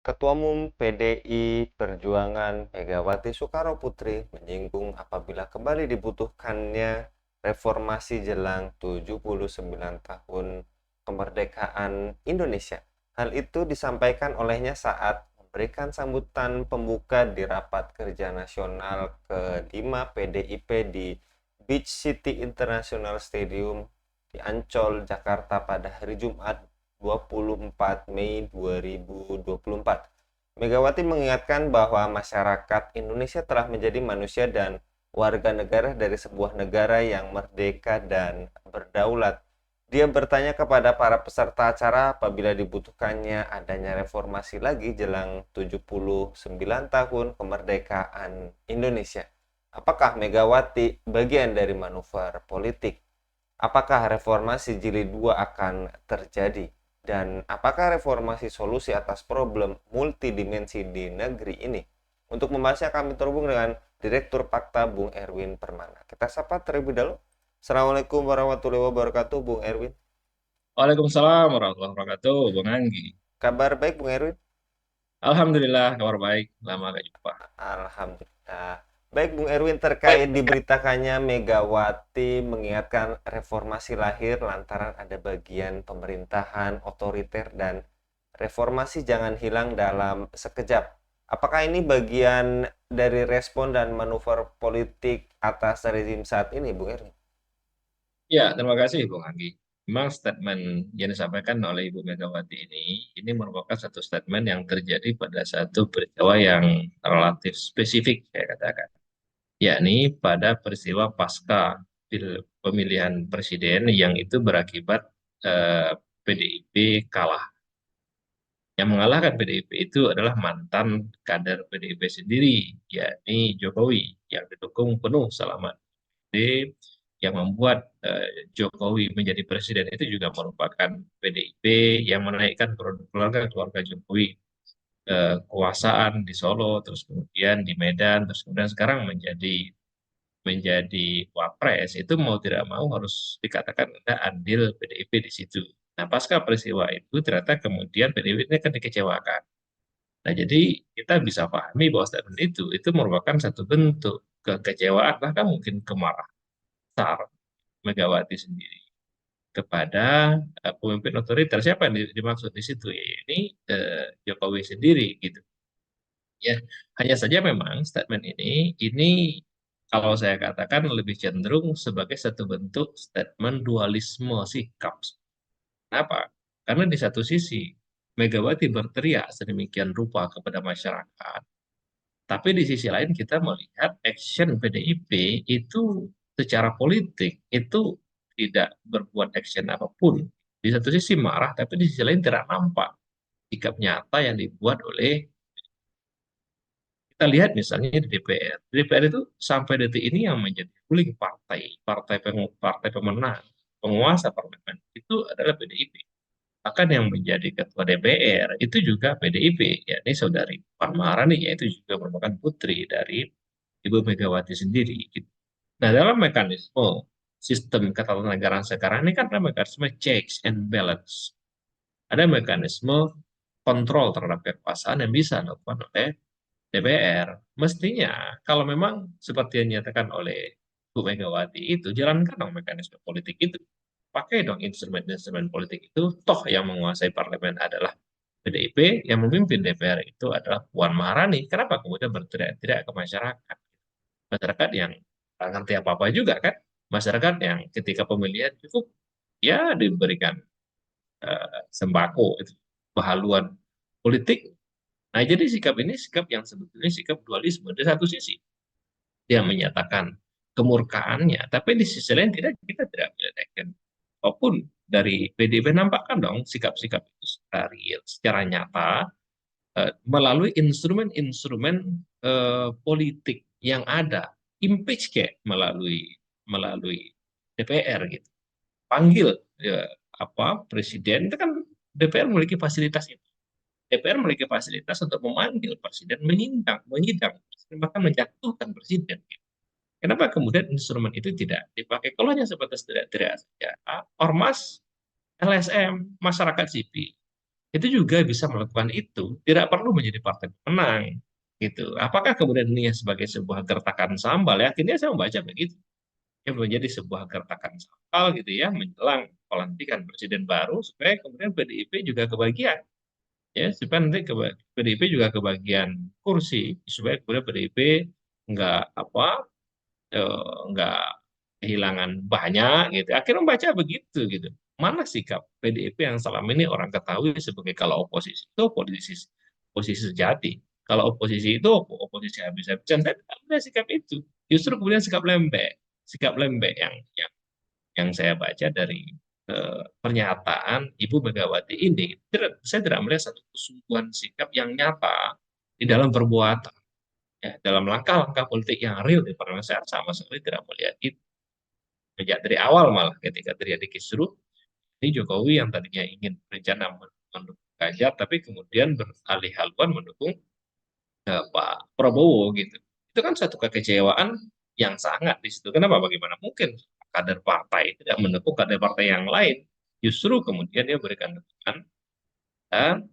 Ketua Umum PDI Perjuangan Megawati Soekarnoputri menyinggung apabila kembali dibutuhkannya reformasi jelang 79 tahun kemerdekaan Indonesia. Hal itu disampaikan olehnya saat memberikan sambutan pembuka di Rapat Kerja Nasional ke-5 PDIP di Beach City International Stadium di Ancol, Jakarta pada hari Jumat 24 Mei 2024. Megawati mengingatkan bahwa masyarakat Indonesia telah menjadi manusia dan warga negara dari sebuah negara yang merdeka dan berdaulat. Dia bertanya kepada para peserta acara apabila dibutuhkannya adanya reformasi lagi jelang 79 tahun kemerdekaan Indonesia. Apakah Megawati bagian dari manuver politik? Apakah reformasi jilid 2 akan terjadi? Dan apakah reformasi solusi atas problem multidimensi di negeri ini? Untuk membahasnya kami terhubung dengan Direktur Fakta Bung Erwin Permana. Kita sapa terlebih dahulu. Assalamualaikum warahmatullahi wabarakatuh, Bung Erwin. Waalaikumsalam warahmatullahi wabarakatuh, Bung Anggi. Kabar baik, Bung Erwin? Alhamdulillah, kabar baik. Lama gak jumpa. Alhamdulillah. Baik, Bung Erwin, terkait diberitakannya Megawati mengingatkan reformasi lahir lantaran ada bagian pemerintahan otoriter dan reformasi jangan hilang dalam sekejap. Apakah ini bagian dari respon dan manuver politik atas rezim saat ini, Bung Erwin? Ya, terima kasih, Bung Anggi. Memang statement yang disampaikan oleh Ibu Megawati ini merupakan satu statement yang terjadi pada satu peristiwa yang relatif spesifik, saya katakan. Yakni pada peristiwa pasca pemilihan presiden yang itu berakibat PDIP kalah. Yang mengalahkan PDIP itu adalah mantan kader PDIP sendiri, yakni Jokowi, yang didukung penuh selama PDIP, yang membuat Jokowi menjadi presiden itu juga merupakan PDIP yang menaikkan produk keluarga Jokowi, kekuasaan di Solo, terus kemudian di Medan, terus kemudian sekarang menjadi wapres. Itu mau tidak mau harus dikatakan ada andil PDIP di situ. Nah, pasca peristiwa itu ternyata kemudian PDIP ini kan dikecewakan. Nah, jadi kita bisa pahami bahwa statement itu merupakan satu bentuk kekecewaan, bahkan mungkin kemarahan besar Megawati sendiri kepada pemimpin otoriter. Siapa yang dimaksud di situ? Ya, ini Jokowi sendiri gitu. Ya, hanya saja memang statement ini kalau saya katakan lebih cenderung sebagai satu bentuk statement dualisme sikap. Kenapa? Karena di satu sisi Megawati berteriak sedemikian rupa kepada masyarakat. Tapi di sisi lain kita melihat action PDIP itu secara politik itu tidak berbuat action apapun. Di satu sisi marah, tapi di sisi lain tidak nampak sikap nyata yang dibuat oleh, kita lihat misalnya di DPR. Di DPR itu sampai detik ini yang menjadi ruling partai, partai pemenang, penguasa parlemen itu adalah PDIP. Bahkan yang menjadi ketua DPR itu juga PDIP, yakni saudari Puan Maharani, yaitu juga merupakan putri dari Ibu Megawati sendiri. Gitu. Nah, dalam mekanisme sistem ketatanegaraan sekarang ini kan ada mekanisme checks and balance. Ada mekanisme kontrol terhadap kekuasaan yang bisa dilakukan oleh DPR. Mestinya kalau memang seperti yang dinyatakan oleh Bu Megawati itu, jalankan dong mekanisme politik itu. Pakai dong instrumen-instrumen politik itu, toh yang menguasai parlemen adalah PDIP, yang memimpin DPR itu adalah Puan Maharani. Kenapa kemudian berteriak-teriak ke masyarakat? Masyarakat yang nggak ngerti apa-apa juga kan, masyarakat yang ketika pemilihan cukup ya diberikan sembako itu kehaluan politik. Nah, jadi sikap ini sikap yang sebetulnya sikap dualisme. Di satu sisi dia menyatakan kemurkaannya, tapi di sisi lain tidak, kita tidak melihat apapun dari PDIP. Nampakkan dong sikap-sikap itu secara real, secara nyata, melalui instrumen-instrumen politik yang ada, impeach kayak melalui melalui DPR gitu, panggil ya, apa presiden itu kan, DPR memiliki fasilitas itu. DPR memiliki fasilitas untuk memanggil presiden, menyidang presiden, bahkan menjatuhkan presiden. Gitu. Kenapa kemudian instrumen itu tidak dipakai? Kalau hanya sebatas tidak saja, ormas, LSM, masyarakat sipil itu juga bisa melakukan itu, tidak perlu menjadi partai pemenang gitu. Apakah kemudian ini sebagai sebuah gertakan sambal? Ya, akhirnya saya membaca begitu. Ya menjadi sebuah gertakan sambal gitu ya menjelang pelantikan presiden baru supaya kemudian PDIP juga kebagian ya supaya nanti PDIP juga kebagian kursi supaya kemudian PDIP nggak apa nggak kehilangan banyak gitu. Akhirnya membaca begitu gitu. Mana sikap PDIP yang selama ini orang ketahui sebagai kalau oposisi itu oposisi sejati. Kalau oposisi itu oposisi habis-habisan, tapi tidak ada sikap itu. Justru kemudian sikap lembek yang saya baca dari pernyataan Ibu Megawati ini. Saya tidak melihat satu kesungguhan sikap yang nyata di dalam perbuatan. Ya, dalam langkah-langkah politik yang real di parlemen saya sama sekali tidak melihat itu. Sejak dari awal malah ketika terjadi kisruh, ini Jokowi yang tadinya ingin berencana mendukung Ganjar, tapi kemudian beralih haluan mendukung Pak Prabowo gitu. Itu kan satu kekecewaan yang sangat di situ. Kenapa? Bagaimana mungkin kader partai tidak mendukung kader partai yang lain? Justru kemudian dia berikan dukungan dan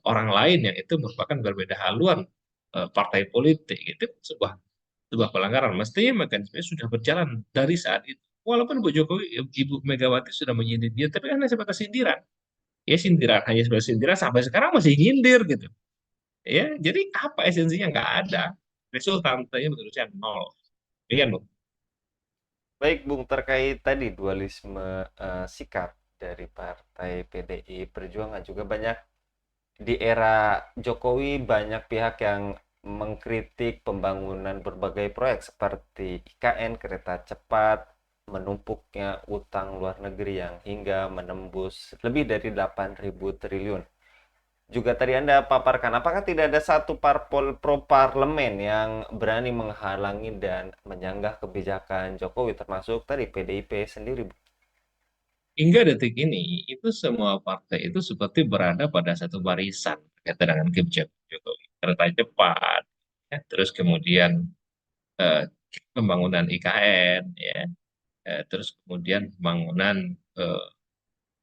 orang lain yang itu merupakan berbeda haluan partai politik itu sebuah pelanggaran. Mestinya mekanisme sudah berjalan dari saat itu. Walaupun Bu Jokowi, Ibu Megawati sudah menyindir dia, tapi hanya sebatas sindiran. Ya sindiran, hanya sebatas sindiran sampai sekarang masih nyindir gitu. Ya, jadi apa esensinya nggak ada. Resultantenya menurut saya nol. Iya, Bu. Baik, Bung, terkait tadi dualisme sikap dari partai PDI Perjuangan juga banyak di era Jokowi banyak pihak yang mengkritik pembangunan berbagai proyek seperti IKN, kereta cepat, menumpuknya utang luar negeri yang hingga menembus lebih dari 8.000 triliun. Juga tadi Anda paparkan, apakah tidak ada satu parpol pro parlemen yang berani menghalangi dan menyanggah kebijakan Jokowi termasuk tadi PDIP sendiri? Hingga detik ini, itu semua partai itu seperti berada pada satu barisan berkaitan dengan kebijakan Jokowi. Kereta cepat, ya, terus kemudian eh, pembangunan IKN, ya, terus kemudian pembangunan eh,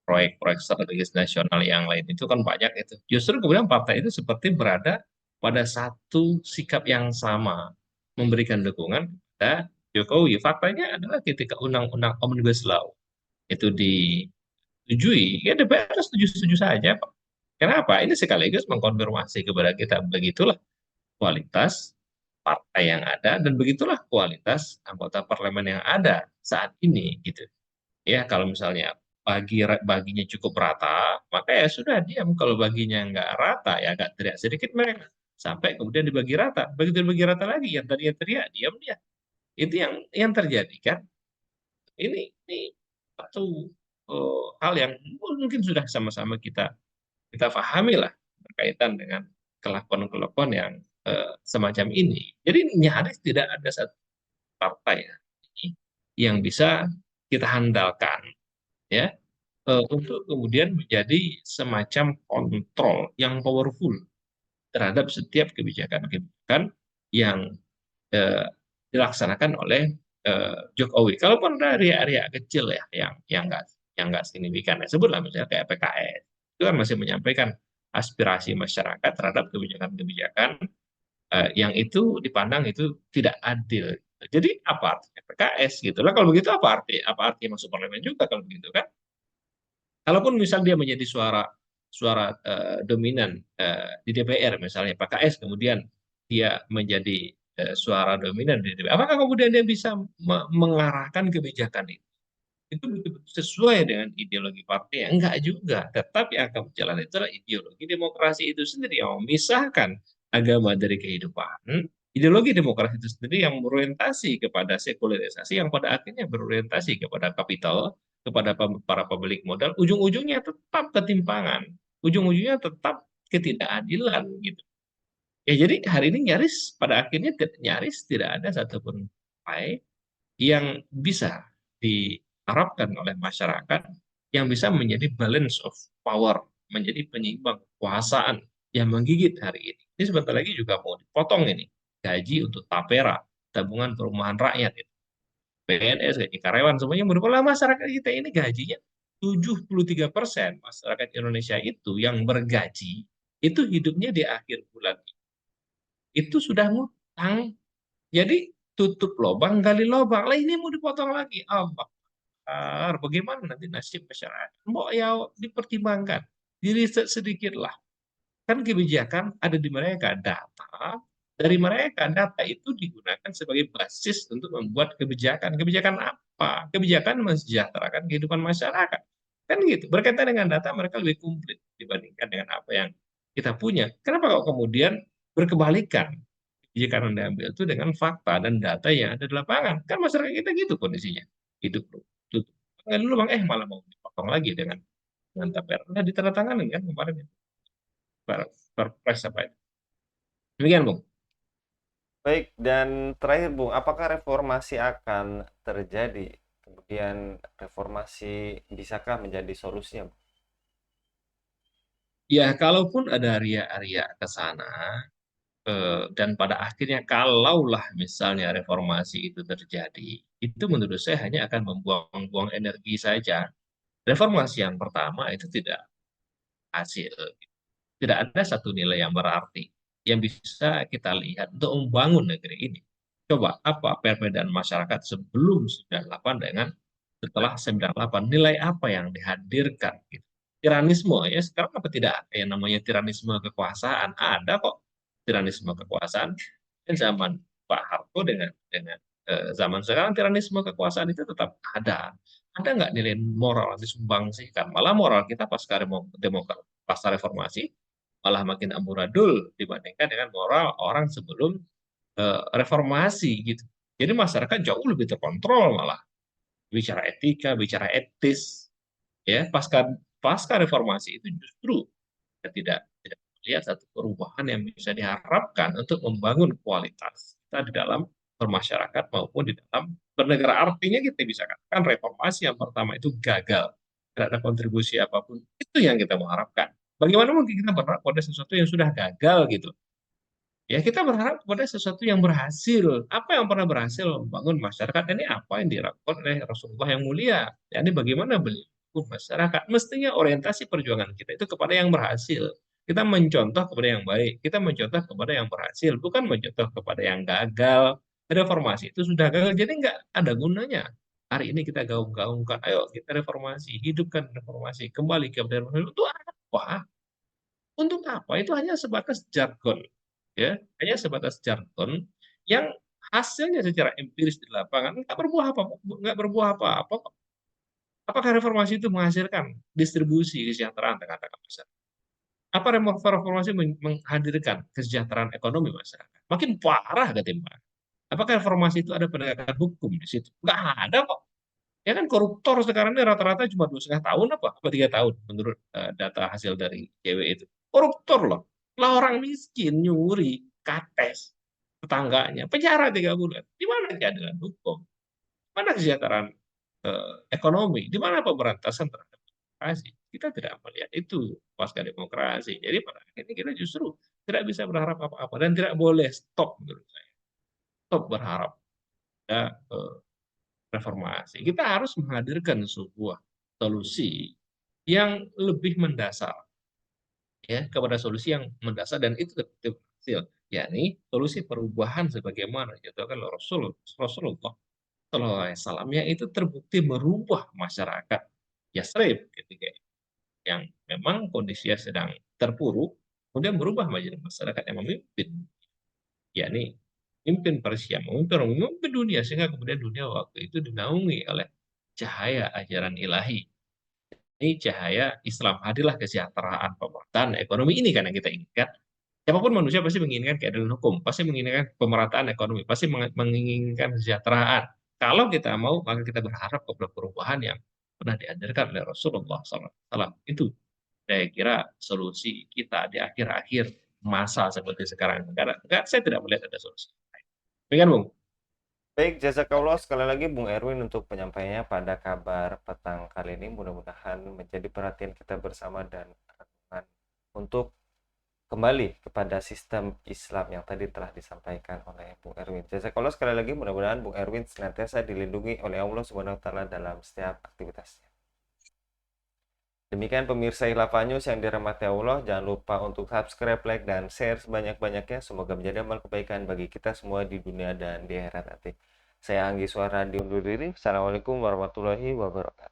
proyek-proyek strategis nasional yang lain itu kan banyak itu. Justru kemudian partai itu seperti berada pada satu sikap yang sama, memberikan dukungan kepada Jokowi. Faktanya adalah ketika Undang-Undang Omnibus Law itu disetujui, ya DPR setuju-setuju saja, Pak. Kenapa? Ini sekaligus mengkonfirmasi kepada kita begitulah kualitas partai yang ada dan begitulah kualitas anggota parlemen yang ada saat ini gitu. Ya, kalau misalnya baginya cukup rata, maka ya sudah diam. Kalau baginya nggak rata, ya agak teriak sedikit mereka. Sampai kemudian dibagi rata. Begitu dibagi rata lagi, yang tadinya teriak, diam dia. Itu yang terjadi kan. Ini satu hal yang mungkin sudah sama-sama kita kita pahami lah berkaitan dengan kelakuan-kelakuan yang semacam ini. Jadi nyaris tidak ada satu partai ya, yang bisa kita handalkan ya untuk kemudian menjadi semacam kontrol yang powerful terhadap setiap kebijakan-kebijakan yang eh, dilaksanakan oleh Jokowi. Kalaupun ada area-area kecil ya yang nggak signifikan, ya, sebutlah misalnya kayak PKS itu kan masih menyampaikan aspirasi masyarakat terhadap kebijakan-kebijakan yang itu dipandang itu tidak adil. Jadi apa artinya PKS gitu lah? Kalau begitu apa arti masuk parlemen juga kalau begitu kan? Kalaupun misal dia menjadi suara suara dominan di DPR misalnya PKS kemudian dia menjadi suara dominan di DPR, apakah kemudian dia bisa mengarahkan kebijakan itu betul-betul sesuai dengan ideologi partai? Enggak juga. Tetap yang akan berjalan itu adalah ideologi demokrasi itu sendiri yang memisahkan agama dari kehidupan. Ideologi demokrasi itu sendiri yang berorientasi kepada sekularisasi yang pada akhirnya berorientasi kepada kapital, kepada para pemilik modal, ujung-ujungnya tetap ketimpangan, ujung-ujungnya tetap ketidakadilan gitu. Ya jadi hari ini nyaris pada akhirnya nyaris tidak ada satupun partai yang bisa diharapkan oleh masyarakat yang bisa menjadi balance of power, menjadi penyeimbang kekuasaan yang menggigit hari ini. Ini sebentar lagi juga mau dipotong ini gaji untuk tapera, tabungan perumahan rakyat, itu. PNS, gaji karyawan, semuanya merupakan masyarakat kita ini gajinya. 73% masyarakat Indonesia itu yang bergaji, itu hidupnya di akhir bulan itu sudah ngutang. Jadi tutup lubang, gali lubang. Lah ini mau dipotong lagi. Allah, bagaimana nanti nasib masyarakat? Mau ya dipertimbangkan. Diriset sedikit lah. Kan kebijakan ada di mereka, data. Dari mereka, data itu digunakan sebagai basis untuk membuat kebijakan. Kebijakan apa? Kebijakan mensejahterakan kehidupan masyarakat. Kan gitu. Berkaitan dengan data, mereka lebih komplit dibandingkan dengan apa yang kita punya. Kenapa kok kemudian berkebalikan? Kebijakan yang diambil itu dengan fakta dan data yang ada di lapangan. Kan masyarakat kita gitu kondisinya. Hidup tutup. Dulu bang, malah mau dipotong lagi dengan TPR. Nah, ditandatangani kan kemarin itu. Perpres apa itu. Demikian, Bung. Baik, dan terakhir Bung, apakah reformasi akan terjadi? Kemudian reformasi bisakah menjadi solusinya, Bung? Ya, kalaupun ada ria-ria ke sana, dan pada akhirnya kalaulah misalnya reformasi itu terjadi, itu menurut saya hanya akan membuang-buang energi saja. Reformasi yang pertama itu tidak hasil. Tidak ada satu nilai yang berarti yang bisa kita lihat untuk membangun negeri ini. Coba apa perbedaan masyarakat sebelum 98 dengan setelah 98? Nilai apa yang dihadirkan? Gitu. Tiranisme, ya sekarang apa tidak ada yang namanya tiranisme kekuasaan? Ada kok tiranisme kekuasaan. Dan zaman Pak Harto dengan zaman sekarang tiranisme kekuasaan itu tetap ada. Ada nggak nilai moral yang disumbangsikan? Malah moral kita pasca reformasi malah makin amburadul dibandingkan dengan moral orang sebelum reformasi gitu. Jadi masyarakat jauh lebih terkontrol malah bicara etika, bicara etis, ya pasca pasca reformasi itu justru kita tidak melihat satu perubahan yang bisa diharapkan untuk membangun kualitas kita di dalam bermasyarakat maupun di dalam bernegara. Artinya kita bisa katakan reformasi yang pertama itu gagal, tidak ada kontribusi apapun. Itu yang kita mengharapkan. Bagaimana mungkin kita berharap pada sesuatu yang sudah gagal gitu? Ya kita berharap kepada sesuatu yang berhasil. Apa yang pernah berhasil membangun masyarakat ini apa yang dilakukan oleh Rasulullah yang mulia. Ya, ini bagaimana beliau membangun masyarakat. Mestinya orientasi perjuangan kita itu kepada yang berhasil. Kita mencontoh kepada yang baik. Kita mencontoh kepada yang berhasil. Bukan mencontoh kepada yang gagal. Reformasi itu sudah gagal. Jadi nggak ada gunanya. Hari ini kita gaung-gaungkan. Ayo kita reformasi. Hidupkan reformasi. Kembali ke reformasi. Itu apa? Untuk apa? Itu hanya sebatas jargon, ya, hanya sebatas jargon yang hasilnya secara empiris di lapangan nggak berbuah apa-apa. Apakah reformasi itu menghasilkan distribusi kesejahteraan tengah-tengah masyarakat? Apa reformasi menghadirkan kesejahteraan ekonomi masyarakat? Makin parah ketimbang. Apakah reformasi itu ada penegakan hukum di situ? Nggak ada kok. Ya kan koruptor sekarang ini rata-rata cuma 2,5 tahun apa 3 tahun menurut data hasil dari cewek itu. Koruptor loh. Lah orang miskin nyuri, kates tetangganya, penjara 3 bulan. Di mana keadilan hukum? Di mana kesejahteraan ekonomi? Di mana pemberantasan terhadap demokrasi? Kita tidak melihat itu pasca demokrasi. Jadi pada akhirnya kita justru tidak bisa berharap apa-apa dan tidak boleh stop menurut saya. Stop berharap ada reformasi. Kita harus menghadirkan sebuah solusi yang lebih mendasar, ya, kepada solusi yang mendasar dan itu berhasil, yakni solusi perubahan sebagaimana dicontohkan oleh Rasulullah SAW yang itu terbukti merubah masyarakat Yasrib ketika yang memang kondisinya sedang terpuruk, kemudian berubah menjadi masyarakat yang memimpin, yakni memimpin Persia, memimpin dunia, sehingga kemudian dunia waktu itu dinaungi oleh cahaya ajaran ilahi. Ini cahaya Islam, hadirlah kesejahteraan, pemerataan ekonomi ini kan yang kita inginkan. Siapapun manusia pasti menginginkan keadilan hukum, pasti menginginkan pemerataan ekonomi, pasti menginginkan kesejahteraan. Kalau kita mau, maka kita berharap kepada perubahan yang pernah diajarkan oleh Rasulullah SAW. Itu saya kira solusi kita di akhir-akhir masa seperti sekarang. Karena saya tidak melihat ada solusi. Demikian, Bung. Baik, jazakallah sekali lagi Bung Erwin untuk penyampaiannya pada kabar petang kali ini. Mudah-mudahan menjadi perhatian kita bersama dan renungan untuk kembali kepada sistem Islam yang tadi telah disampaikan oleh Bung Erwin. Jazakallah sekali lagi, mudah-mudahan Bung Erwin senantiasa dilindungi oleh Allah Subhanahu wa taala dalam setiap aktivitasnya. Demikian pemirsa Khilafah News yang dirahmati Allah, jangan lupa untuk subscribe, like, dan share sebanyak-banyaknya. Semoga menjadi amal kebaikan bagi kita semua di dunia dan di akhirat nanti. Saya Anggi Suara diundur diri. Assalamualaikum warahmatullahi wabarakatuh.